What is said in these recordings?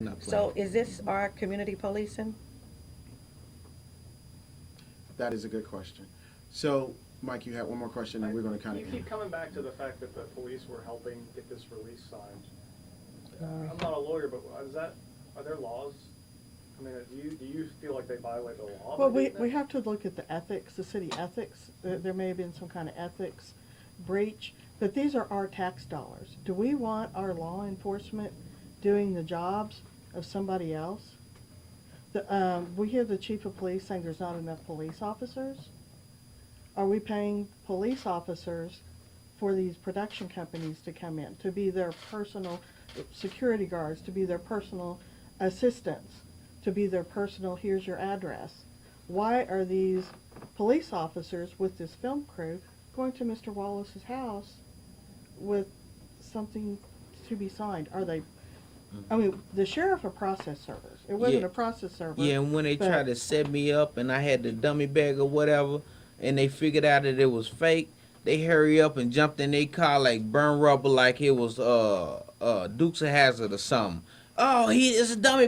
Not So playing. is this our community policing? That is a good question. So, Mike, you had one more question, and we're going to kind You of keep coming back to the fact that the police were helping get this release signed. Mm. I'm not a lawyer, but are there laws? I mean, do you feel like they violate the law Well, by we, doing we that? have to look at the ethics, the city ethics. There may have been some kind of ethics breach, but these are our tax dollars. Do we want our law enforcement doing the jobs of somebody else? We hear the chief of police saying there's not enough police officers. Are we paying police officers for these production companies to come in, to be their personal security guards, to be their personal assistants, to be their personal, here's your address? Why are these police officers with this film crew going to Mr. Wallace's house with something to be signed? Are they, I mean, the sheriff are process servers. It Yeah, wasn't a process server, yeah. And when they tried but to set me up, and I had the dummy bag or whatever, and they figured out that it was fake, they hurry up and jumped in their car like burn rubber, like it was Dukes of Hazard or something. Oh, it's a dummy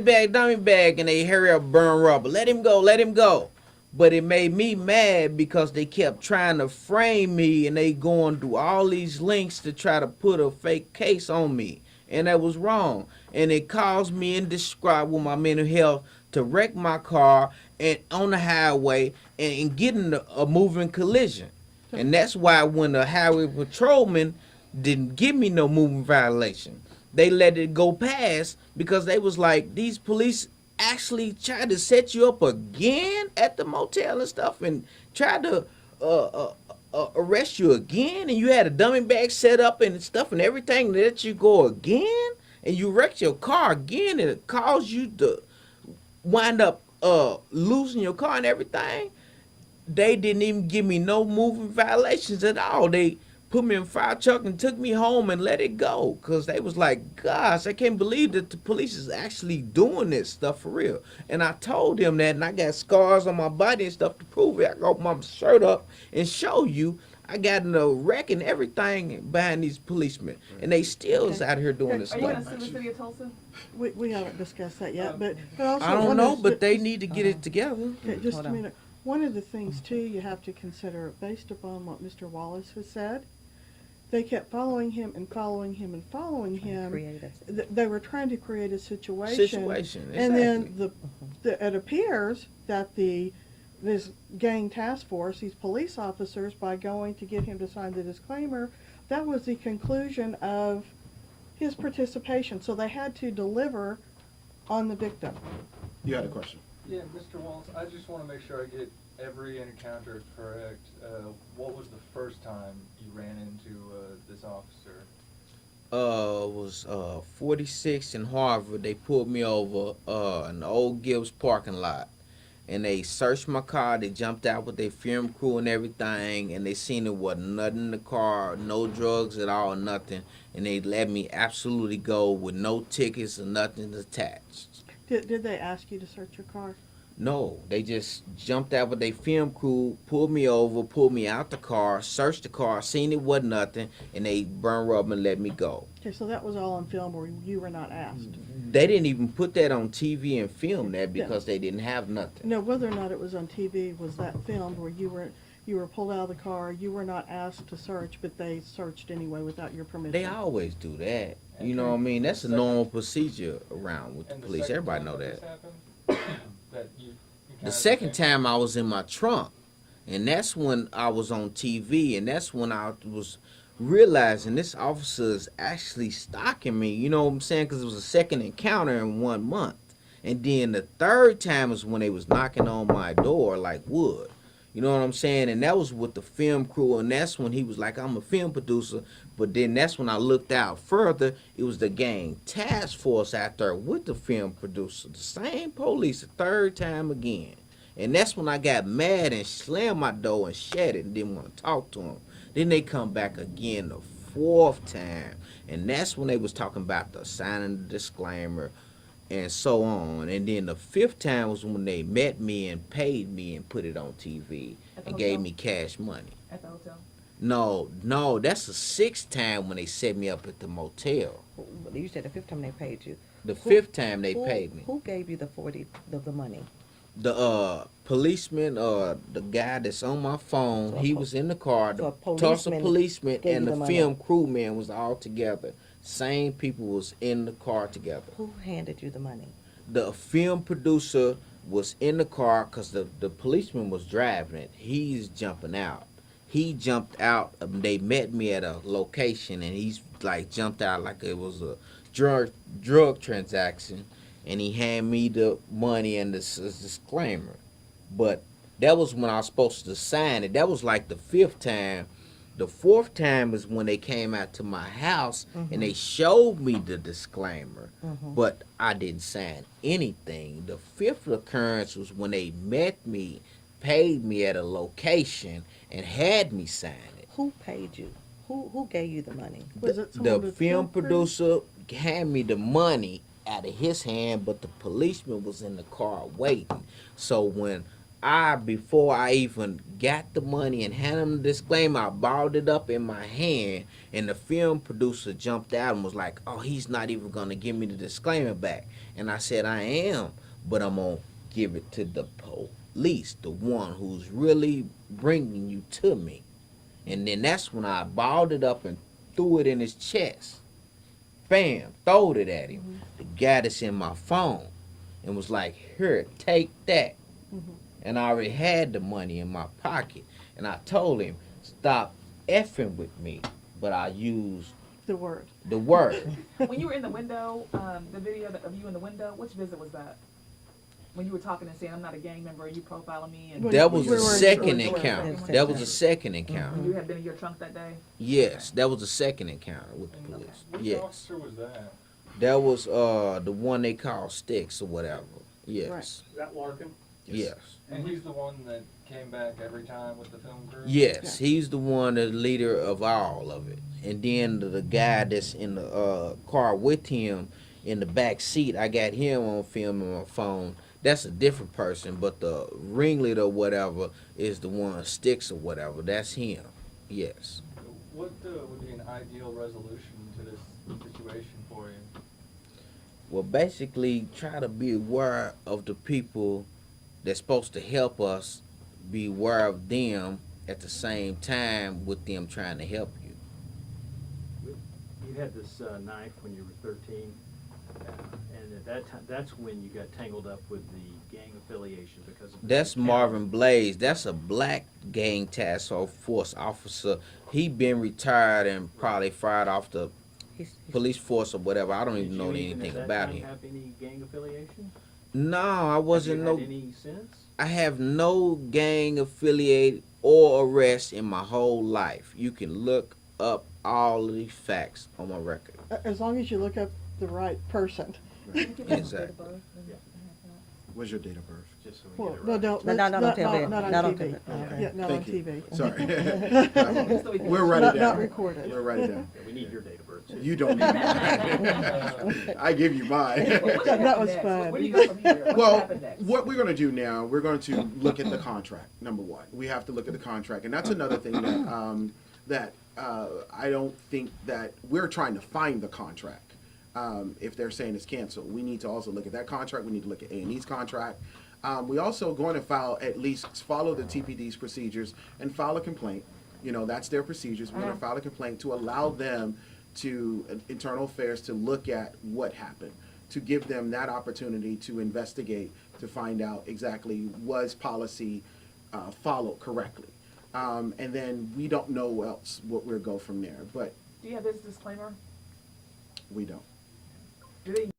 bag, and they hurry up burn rubber. Let him go, let him go. But it made me mad because they kept trying to frame me, and they going through all these links to try to put a fake case on me, and that was wrong. And it caused me indescribable with my mental health to wreck my car and on the highway and get in a moving collision. And that's why when the highway patrolman didn't give me no moving violation, they let it go past because they was like, these police actually tried to set you up again at the motel and stuff and tried to uh, uh, arrest you again, and you had a dummy bag set up and stuff and everything, and let you go again, and you wrecked your car again, and it caused you to wind up losing your car and everything. They didn't even give me no moving violations at all. They put me in a fire truck and took me home and let it go because they was like, gosh, I can't believe that the police is actually doing this stuff for real. And I told them that, and I got scars on my body and stuff to prove it. I got my shirt up and show you I got in a wreck and everything behind these policemen, and they still is Okay. out here doing Okay. this Are you stuff. gonna sue the city of Tulsa? we haven't discussed that yet, but also I don't one know, is but they need to get it together. okay, just Hold a on. minute. One of the things too you have to consider, based upon what Mr. Wallace has said, they kept following him and following him and following him. They were trying to create a Situation, and then exactly. it appears that this gang task force, these police officers, by going to get him to sign the disclaimer, that was the conclusion of his participation. So they had to deliver on the victim. you had a question. Yeah, Mr. Wallace, I just want to make sure I get every encounter correct. What was the first time you ran into this officer? Was 46 in Harvard. They pulled me over in the old Gibbs parking lot, and they searched my car. They jumped out with their film crew and everything, and they seen it wasn't nothing in the car, no drugs at all, nothing, and they let me absolutely go with no tickets or nothing attached. Did they ask you to search your car? No, they just jumped out with their film crew, pulled me over, pulled me out the car, searched the car, seen it wasn't nothing, and they burned rubber and let me go. Okay, so that was all on film where you were not asked. They didn't even put that on TV and film that Yeah. because they didn't have nothing. No, whether or not it was on TV, was that filmed where you were pulled out of the car, you were not asked to search, but they searched anyway without your permission? They always do that. You know Okay. what I mean? That's a normal procedure around with the And police. second Everybody time know this that. happened, that you The encountered second same- time I was in my trunk, and that's when I was on TV, and that's when I was realizing this officer is actually stalking me. You know what I'm saying? Because it was a second encounter in 1 month. And then the third time is when they was knocking on my door like wood. You know what I'm saying? And that was with the film crew, and that's when he was like, I'm a film producer. But then that's when I looked out further. It was the gang task force out there with the film producer. The same police the third time again. And that's when I got mad and slammed my door and shut it and didn't want to talk to him. Then they come back again the fourth time. And that's when they was talking about the signing the disclaimer and so on. And then the fifth time was when they met me and paid me and put it on TV At the and gave hotel? me cash money. At the hotel? No, that's the sixth time when they set me up at the motel. You said the fifth time they paid you. The fifth time they Who- paid me. Who gave you the 40, the money? The policeman, the guy that's on my phone, So a he po- was in the car. so a The Tulsa policeman policeman gave and you the the money. film crewman was all together. Same people was in the car together. Who handed you the money? The film producer was in the car because the policeman was driving it. He's jumping out. He jumped out. They met me at a location, and he's like jumped out like it was a drug transaction, and he handed me the money and this disclaimer. But that was when I was supposed to sign it. That was like the fifth time. The fourth time is when they came out to my house and they showed me the disclaimer, but I didn't sign anything. The fifth occurrence was when they met me, paid me at a location, and had me sign it. Who paid you? Who gave you the money? Was it someone The with film crew? producer handed me the money out of his hand, but the policeman was in the car waiting. So when before I even got the money and handed him the disclaimer, I balled it up in my hand, and the film producer jumped out and was like, "Oh, he's not even gonna give me the disclaimer back." And I said, "I am, but I'm gonna give it to the police, the one who's really bringing you to me." And then that's when I balled it up and threw it in his chest. Bam, throwed it at him. The guy that's in my phone, and was like, "Here, take that." And I already had the money in my pocket. And I told him, "Stop effing with me." But I used The word. the word. When you were in the window, the video of you in the window, which visit was that? When you were talking and saying, "I'm not a gang member," and you profiling me, and When That was we the were in second Georgia. encounter. That was the second encounter. you had been in your trunk that day. Yes, that was the second encounter with the And police. which Yes. officer was that? That was the one they call Sticks or whatever. Yes. Right. Is that Larkin? Yes. And he's the one that came back every time with the film crew? Yes, he's the one, the leader of all of it. And then the guy that's in the car with him in the back seat, I got him on film on my phone. That's a different person, but the ringleader or whatever is the one Sticks or whatever. That's him. Yes. What would be an ideal resolution to this situation for you? Well, basically, try to be aware of the people that's supposed to help us, be aware of them at the same time with them trying to help you. You had this knife when you were 13, and at that time, that's when you got tangled up with the gang affiliation because of the That's encounter. Marvin Blaze. That's a black gang task force officer. He been retired and probably fired off the He's police force or whatever. I don't Did even you know even anything at that about time him. have any gang affiliation? No, I wasn't Have you no. had any since? I have no gang affiliate or arrest in my whole life. You can look up all of these facts on my record. As long as you look up the right person. Exactly. What's your date of birth? Just so we Well, get it no, right. don't, No, let's- no, not, don't tell not, them. not on No, don't TV. tell them. Okay. Yeah, not Thank on you. TV. Sorry. We'll write it Not- down. not recorded. We'll write it down. Yeah, we need your date of birth. too. You don't need mine. I give you mine. That was fun. Where do you go from here? What Well, happened next? what we're going to do now, we're going to look at the contract. Number one, we have to look at the contract, and that's another thing that I don't think that we're trying to find the contract. If they're saying it's canceled, we need to also look at that contract. We need to look at A&E's contract. We also going to file, at least follow the TPD's procedures and file a complaint. You know, that's their procedures. We're going to file a complaint to allow them to internal affairs to look at what happened, to give them that opportunity to investigate, to find out exactly was policy followed correctly. And then we don't know else what we'll go from there, but Do you have this disclaimer? we don't. Do they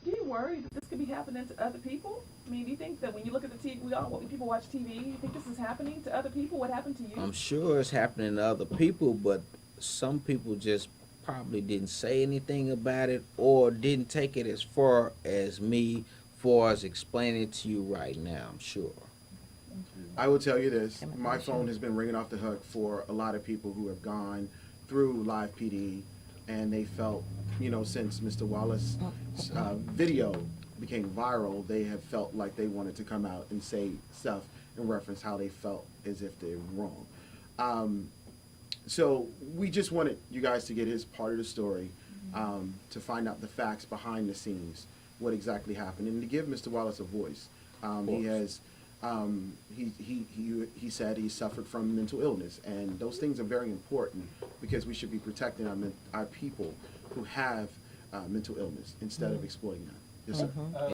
Do you worry that this could be happening to other people? I mean, do you think that when you look at the TV, when people watch TV, you think this is happening to other people? What happened to you? I'm sure it's happening to other people, but some people just probably didn't say anything about it or didn't take it as far as me, far as explaining it to you right now, I'm sure. I will tell you this, Chemical my issue. phone has been ringing off the hook for a lot of people who have gone through live PD, and they felt, since Mr. Wallace' video became viral, they have felt like they wanted to come out and say stuff in reference how they felt as if they were wrong. So we just wanted you guys to get his part of the story, to find out the facts behind the scenes, what exactly happened, and to give Mr. Wallace a voice. He has, he said he suffered from mental illness, and those things are very important because we should be protecting our people who have mental illness instead of exploiting them. Yes, sir.